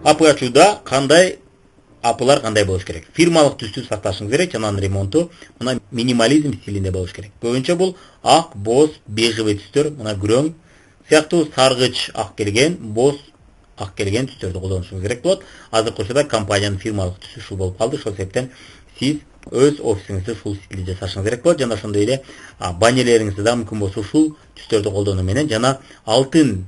Апы ачууда кандай апылар кандай болуш керек? Фирмалык түстү сакташыңыз керек, жана анын ремонту мына минимализм стилинде болуш керек. Көбүнчө бул ак, боз, бежевый түстөр, мына күрөң сыяктуу саргыч ак келген, боз ак келген түстөрдү колдонушуңуз керек болот. Азыркы учурда компаниянын фирмалык түсү ушул болуп калды. Ошол себептен сиз өз офисиңизди ушул стилде жасашыңыз керек болот. Жана ошондой эле баннерлериңизди да мүмкүн болсо ушул түстөрдү колдонуу менен жана алтын,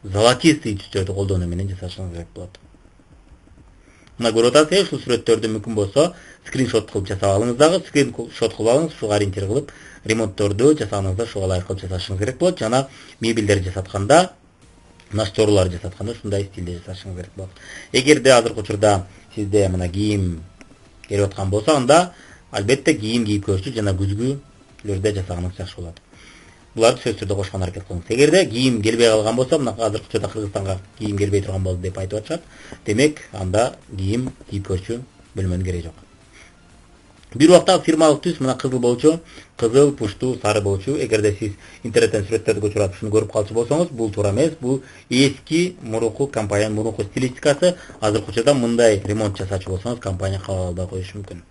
золотистый түстөрдү колдонуу менен жасашыңыз керек болот. Мына көрүп атасыз, ушул сүрөттөрдү мүмкүн болсо скриншот кылып жасап алыңыз дагы, скриншот кылып алыңыз, ушуга ориентир кылып ремонтторду жасаганыңызда ушуга ылайык кылып жасашыңыз керек болот. Жана мебелдерди жасатканда, мына штораларды жасатканда ушундай стилде жасашыңыз керек болот. Эгерде азыркы учурда сизде мына кийим келип аткан болсо, анда албетте кийим кийип көрчү жана күзгүлөрдө жасаганыңыз жакшы болот. Буларды сөзсүз түрдө кошконго аракет кылыңыз. Эгерде кийим келбей калган болсо, мына азыркы учурда Кыргызстанга кийим келбей турган болду деп айтып атышат. Демек, анда кийим кийип көрчү бөлмөнүн кереги жок. Бир убакта фирмалык түс мына кызыл болчу, кызыл, пушту, сары болчу. Эгерде сиз интернеттен сүрөттөрдү көчүрүп ушуну көрүп калчу болсоңуз, бул туура эмес. Бул эски мурунку компаниянын мурунку стилистикасы. Азыркы учурда мындай ремонт жасачу болсоңуз, компания кабыл албай коюшу мүмкүн.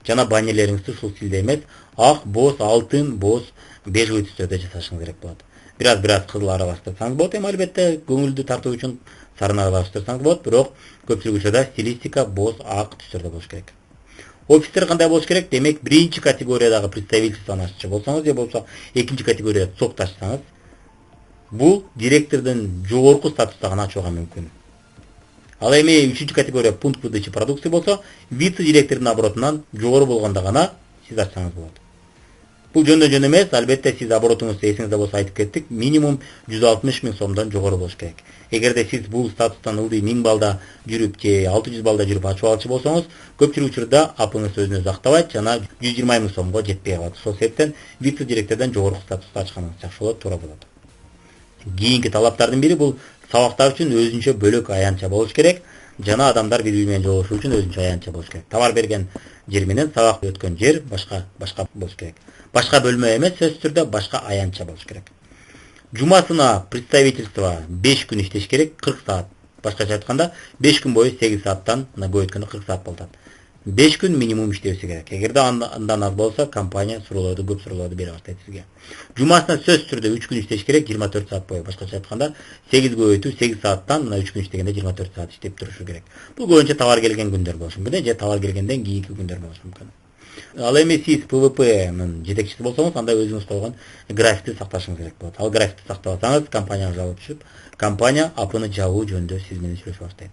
Жана баннерлериңизди ушул стилде эмес, ак, боз, алтын, боз, бежевый түстөрдө жасашыңыз керек болот. Бир-аз кызыл аралаштырсаңыз болот. Эми албетте көңүлдү тартуу үчүн сарыны аралаштырсаңыз болот, бирок көпчүлүк учурда стилистика боз, ак түстөрдө болуш керек. Офистер кандай болуш керек? Демек, биринчи категориядагы представительствону аччы болсоңуз, же болбосо экинчи категорияда цохту ачсаңыз, бул директордун жогорку статуста гана ачууга мүмкүн. Ал эми 3-чү категория пункт выдачи продукции болсо, вице-директордун оборотунан жогору болгондо гана сиз ачсаңыз болот. Бул жөндөн эмес, албетте сиз оборотуңузду эсиңизде болсо айтып кеттик, минимум 160 000 сомдон жогору болуш керек. Эгерде сиз бул статустан ылдый 1000 балда жүрүп же 600 балда жүрүп ачып алчу болсоңуз, көпчүлүк учурда апыңыз өзүнө актабайт жана 120 000 сомго жетпей калат. Ошол себептен вице-директордон жогорку статуста ачканыңыз жакшы болот, туура болот. Кийинки талаптардын бири бул сабактар үчүн өзүнчө бөлөк аянтча болуш керек. Жана адамдар бири-бири менен жолугушуу үчүн өзүнчө аянтча болуш керек. Товар берген жер менен сабак өткөн жер башка болуш керек. Башка бөлмө эмес, сөзсүз түрдө башка аянтча болуш керек. Жумасына представительство 5 күн иштеш керек, 40 саат. Башкача айтканда 5 күн бою 8 сааттан мына көп өткөндө 40 саат болот. 5 күн минимум иштебеси керек. Эгерде андан аз болсо, компания көп суроолорду бере баштайт сизге. Жумасына сөзсүз түрдө 3 күн иштеш керек, 24 саат бою. Башкача айтканда 8 көбөйтүү 8 сааттан мына 3 күн иштегенде 24 саат иштеп турушу керек. Бул көбүнчө товар келген күндөр болушу мүмкүн, же товар келгенден кийинки күндөр болушу мүмкүн. Ал эми сиз ПВПнын жетекчиси болсоңуз, анда өзүңүз койгон графикти сакташыңыз керек болот. Ал графикти сактабасаңыз, компанияга жалоба түшүп, компания апыны жабуу жөнүндө сиз менен сүйлөшө баштайт.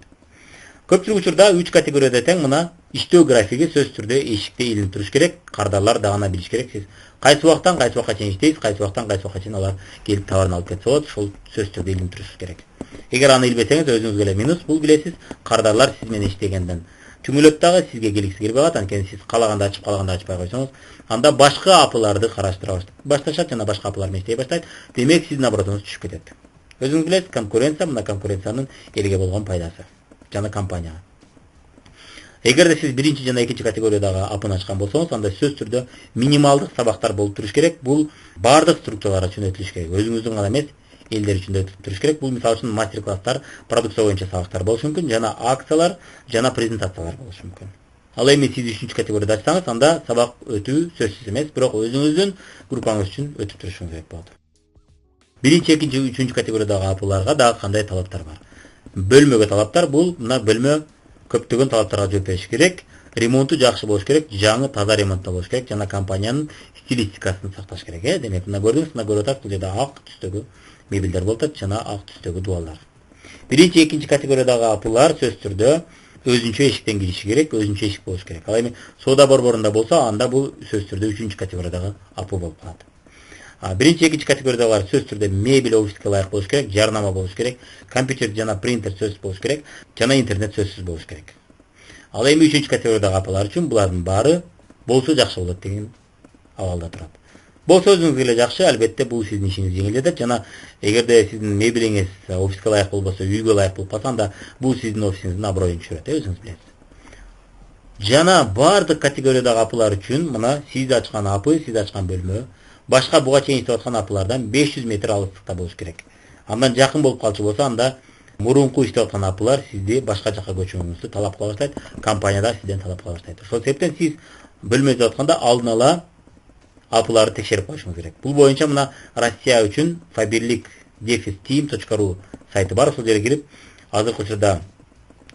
Көпчүлүк учурда 3 категорияда тең мына иштөө графиги сөзсүз түрдө эшикте илинип туруш керек. Кардарлар дагы билиш керек, сиз кайсы убактан кайсы убакка чейин иштейсиз, кайсы убактан кайсы убакка чейин алар келип товарын алып кетсе болот. Ошол сөзсүз түрдө илинип туруш керек. Эгер аны илбесеңиз, өзүңүзгө эле минус. Бул билесиз, кардарлар сиз менен иштегенден түңүлөп дагы сизге келгиси келбей калат. Анткени сиз каалаганда ачпай койсоңуз, анда башка апыларды караштыра башташат жана башка апылар менен иштей баштайт. Демек, сиздин оборотуңуз түшүп кетет. Өзүңүз билесиз, конкуренция, мына конкуренциянын элге болгон пайдасы жана компанияга. Эгерде сиз биринчи жана экинчи категориядагы апын ачкан болсоңуз, анда сөзсүз түрдө минималдык сабактар болуп туруш керек. Бул бардык структуралар үчүн өтүлүш керек. Өзүңүздүн гана эмес, элдер үчүн да өтүп туруш керек. Бул мисалы үчүн мастер-класстар, продукция боюнча сабактар болушу мүмкүн, жана акциялар, жана презентациялар болушу мүмкүн. Ал эми сиз 3-чү категорияда ачсаңыз, анда сабак өтүү сөзсүз эмес, бирок өзүңүздүн группаңыз үчүн өтүп турушуңуз керек болот. Биринчи, экинчи, үчүнчү категориядагы апыларга дагы кандай талаптар бар? Бөлмөгө талаптар, бул мына бөлмө көптөгөн талаптарга жооп бериш керек. Ремонту жакшы болуш керек, жаңы таза ремонтта болуш керек, жана компаниянын стилистикасын сакташ керек. Демек, мына көрдүңүз, мына көрүп атасыз, бул жерде ак түстөгү мебелдер болуп атат жана ак түстөгү дубалдар. Биринчи, экинчи категориядагы апылар сөзсүз түрдө өзүнчө эшиктен кириши керек, өзүнчө эшик болуш керек. Ал эми соода борборунда болсо, анда бул сөзсүз түрдө 3-чү категориядагы апы болуп калат. Биринчи, экинчи категориядагылар сөзсүз түрдө мебель офиске ылайык болуш керек, жарнама болуш керек, компьютер жана принтер сөзсүз болуш керек, жана интернет сөзсүз болуш керек. Ал эми 3-чү категориядагы апалар үчүн булардын баары болсо жакшы болот деген абалда турат. Болсо өзүңүзгө эле жакшы, албетте бул сиздин ишиңизди жеңилдетет жана эгерде сиздин мебелиңиз офиске ылайык болбосо, үйгө ылайык болуп калса, анда бул сиздин офисиңиздин аброюн түшүрөт, өзүңүз билесиз. Жана бардык категориядагы апылар үчүн мына сиз ачкан апы, сиз ачкан бөлмө башка буга чейин иштеп аткан апылардан 500 метр алыстыкта болуш керек. Андан жакын болуп калчу болсо, анда мурунку иштеп аткан апылар сизди башка жакка көчүүңүздү талап кыла баштайт, компания да сизден талап кыла баштайт. Ошол себептен сиз бөлмөдө атканда алдын ала апыларды текшерип коюшуңуз керек. Бул боюнча мына Россия үчүн faberlik-team.ru сайты бар. Ошол жерге кирип, азыркы учурда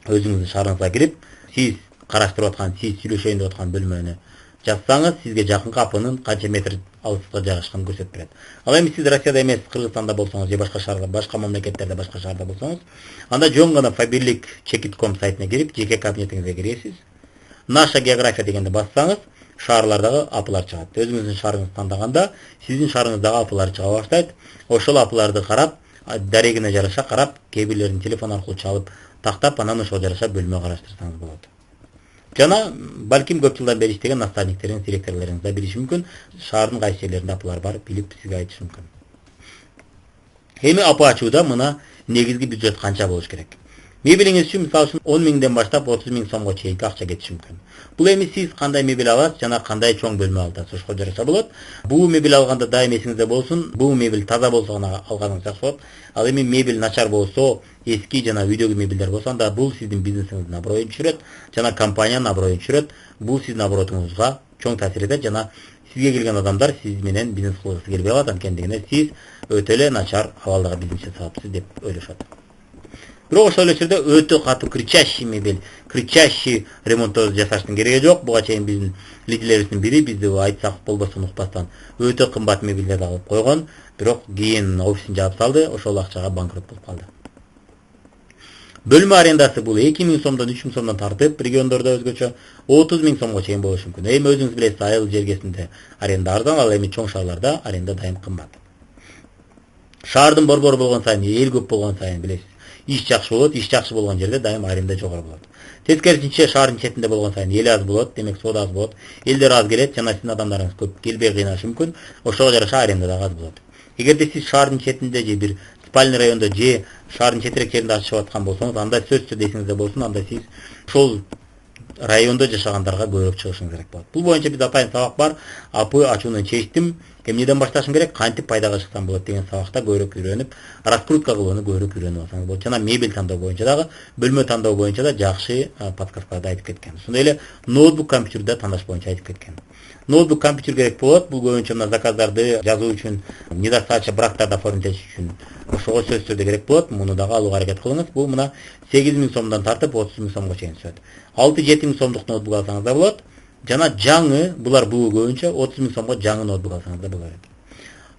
өзүңүздүн шаарыңызга кирип, сиз караштырып аткан, сиз сүйлөшөйүн деп аткан бөлмөнү жазсаңыз, сизге жакынкы апынын канча метр алыстыкта жайгашканын көрсөтүп берет. Ал эми сиз Россияда эмес, Кыргызстанда болсоңуз же башка шаарда, башка мамлекеттерде, башка шаарда болсоңуз, анда жөн гана faberlik.com сайтына кирип, жеке кабинетиңизге киресиз. Наша география дегенди бассаңыз, шаарлардагы апылар чыгат. Өзүңүздүн шаарыңызды тандаганда, сиздин шаарыңыздагы апылар чыга баштайт. Ошол апыларды карап, дарегине жараша карап, кээ бирлерин телефон аркылуу чалып, тактап, анан ошол жараша бөлмө караштырсаңыз болот. Жана балким көп жылдан бери иштеген наставниктериңиз, директорлоруңуз да билиши мүмкүн. Шаардын кайсы жерлеринде апылар бар, билип сизге айтышы мүмкүн. Эми апа ачууда мына негизги бюджет канча болуш керек? Мебелиңиз үчүн мисалы үчүн 10 миңден баштап 30 миң сомго чейинки акча кетиши мүмкүн. Бул эми сиз кандай мебель аласыз жана кандай чоң бөлмө аласыз, ошого жараша болот. Бул мебель алганда дайым эсиңизде болсун, бул мебель таза болсо гана алганыңыз жакшы болот. Ал эми мебель начар болсо, эски жана үйдөгү мебелдер болсо, анда бул сиздин бизнесиңиздин аброюн түшүрөт жана компаниянын аброюн түшүрөт. Бул сиздин оборотуңузга чоң таасир этет жана сизге келген адамдар сиз менен бизнес кылгысы келбей калат, анткени сиз өтө эле начар абалдагы бизнес жасапсыз деп ойлошот. Бирок ошол эле жерде өтө катуу кричащий мебель, кричащий ремонт жасаштын кереги жок. Буга чейин биздин лидерлерибиздин бири бизди айтсак болбостон укпастан өтө кымбат мебелдерди алып койгон, бирок кийин офисин жаап салды, ошол акчага банкрот болуп калды. Бөлмө арендасы бул 2 миң сомдон 3 миң сомдон тартып, региондордо өзгөчө 30 миң сомго чейин болушу мүмкүн. Эми өзүңүз билесиз, айыл жергесинде аренда арзан, ал эми чоң шаарларда аренда дайым кымбат. Шаардын борбору болгон сайын, эл көп болгон сайын билесиз, иш жакшы болот, иш жакшы болгон жерде дайым аренда жогору болот. Тескерисинче шаардын четинде болгон сайын эл аз болот, демек соода аз болот, элдер аз келет жана сиздин адамдарыңыз көп келбей кыйнашы мүмкүн. Ошого жараша аренда да аз болот. Эгерде сиз шаардын четинде же бир спальный райондо же шаардын четирек жеринде ачып аткан болсоңуз, анда сөзсүз эсиңизде болсун, анда сиз ошол райондо жашагандарга көбүрөөк чыгышыңыз керек болот. Бул боюнча бизде атайын сабак бар. Апы ачууну чечтим. Эмнеден башташым керек? Кантип пайдага чыксам болот деген сабакта көбүрөөк үйрөнүп, раскрутка кылууну көбүрөөк үйрөнүп алсаңыз болот. Жана мебель тандоо боюнча дагы, бөлмө тандоо боюнча да жакшы подкасттарда айтып кеткен. Ошондой эле ноутбук, компьютерди тандаш боюнча айтып кеткен. Ноутбук, компьютер керек болот. Бул көбүнчө мына заказдарды жазуу үчүн, недостача брактарды оформить этиш үчүн ошого сөзсүз түрдө керек болот. Муну дагы алууга аракет кылыңыз. Бул мына 8 миң сомдон тартып 30 миң сомго чейин түшөт. 6-7 миң сомдук ноутбук алсаңыз да болот. Жана жаңы, булар бул көбүнчө 30 миң сомго жаңы ноутбук алсаңыз да болот.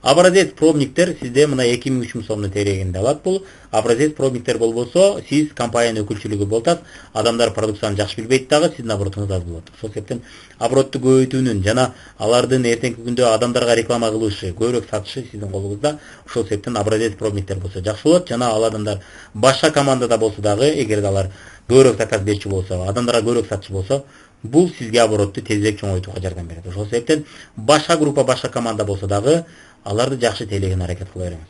Образец пробниктер сизде мына 2 миң 3 миң сомдун терегинде алат. Бул образец пробниктер болбосо, сиз компаниянын өкүлчүлүгү болтат, адамдар продукцияны жакшы билбейт дагы, сиздин оборотуңуз аз болот. Ошол себептен оборотду көбөйтүүнүн жана алардын эртеңки күндө адамдарга реклама кылышы, көбүрөөк сатышы сиздин колуңузда. Ошол себептен образец пробниктер болсо жакшы болот. Жана ал адамдар башка командада болсо дагы, эгерде алар көбүрөөк заказ берчү болсо, адамдарга көбүрөөк сатчу болсо, бул сизге оборотту тезирээк чоңойтууга жардам берет. Ошол себептен башка группа, башка команда болсо дагы аларды жакшы тейлегенге аракет кыла бериңиз.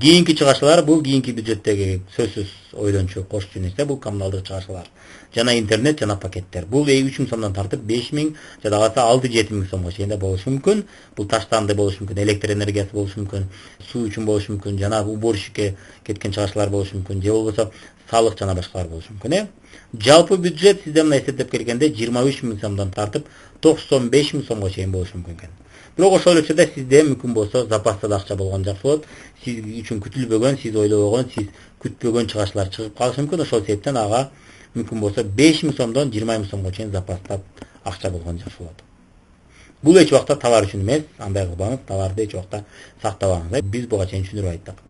Кийинки чыгашалар, бул кийинки бюджеттеги сөзсүз ойдончу кошчу нерсе, бул коммуналдык чыгашалар. Жана интернет, жана пакеттер. Бул 3 миң сомдон тартып 5 миң, жада калса 6-7 миң сомго чейин да болушу мүмкүн. Бул таштанды болушу мүмкүн, электр энергиясы болушу мүмкүн, суу үчүн болушу мүмкүн, жана уборщикке кеткен чыгашалар болушу мүмкүн, же болбосо салык жана башкалар болушу мүмкүн. Жалпы бюджет сизде мына эсептеп келгенде 23 миң сомдон тартып 95 миң сомго чейин болушу мүмкүн экен. Бирок ошол эле жерде сизде мүмкүн болсо запаста да акча болгон жакшы болот. Сиз үчүн күтүлбөгөн, сиз ойлобогон, сиз күтпөгөн чыгашалар чыгып калышы мүмкүн. Ошол себептен ага мүмкүн болсо 5 миң сомдон 20 миң сомго чейин запастап акча болгон жакшы болот. Бул эч убакта товар үчүн эмес, андай кылбаңыз, товарды эч убакта сактабаңыз. Биз буга чейин түшүндүрүп айттык.